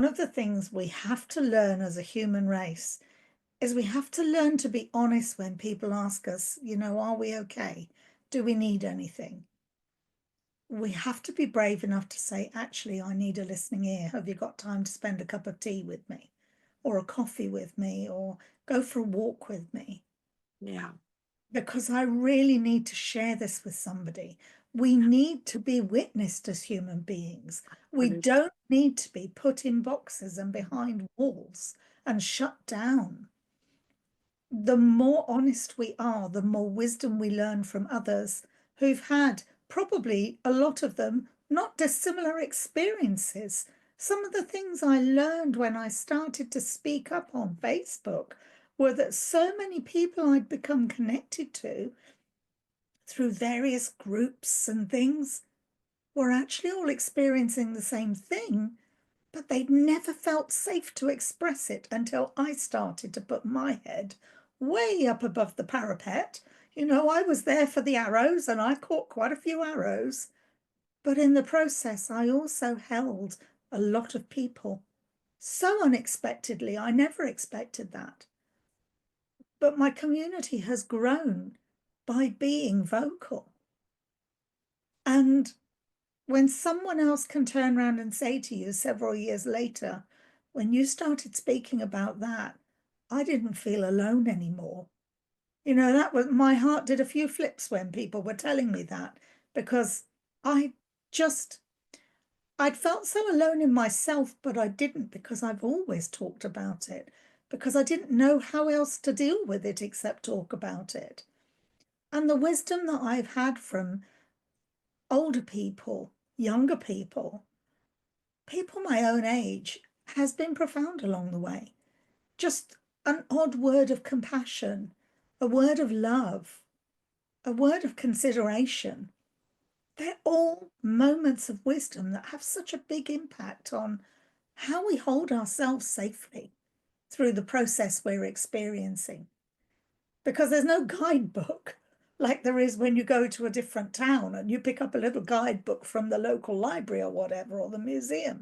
One of the things we have to learn as a human race is we have to learn to be honest when people ask us, are we okay? Do we need anything? We have to be brave enough to say, actually, I need a listening ear. Have you got time to spend a cup of tea with me, or a coffee with me, or go for a walk with me? Yeah. Because I really need to share this with somebody. We need to be witnessed as human beings. We What is don't need to be put in boxes and behind walls and shut down. The more honest we are, the more wisdom we learn from others who've had, probably a lot of them, not dissimilar experiences. Some of the things I learned when I started to speak up on Facebook were that so many people I'd become connected to through various groups and things were actually all experiencing the same thing, but they'd never felt safe to express it until I started to put my head way up above the parapet. I was there for the arrows and I caught quite a few arrows, but in the process, I also held a lot of people so unexpectedly. I never expected that. But my community has grown by being vocal. And when someone else can turn around and say to you several years later, when you started speaking about that, I didn't feel alone anymore. That was, my heart did a few flips when people were telling me that, because I just, I'd felt so alone in myself, but I didn't, because I've always talked about it, because I didn't know how else to deal with it except talk about it. And the wisdom that I've had from older people, younger people my own age, has been profound along the way. Just an odd word of compassion, a word of love, a word of consideration. They're all moments of wisdom that have such a big impact on how we hold ourselves safely through the process we're experiencing. Because there's no guidebook like there is when you go to a different town and you pick up a little guidebook from the local library or whatever, or the museum.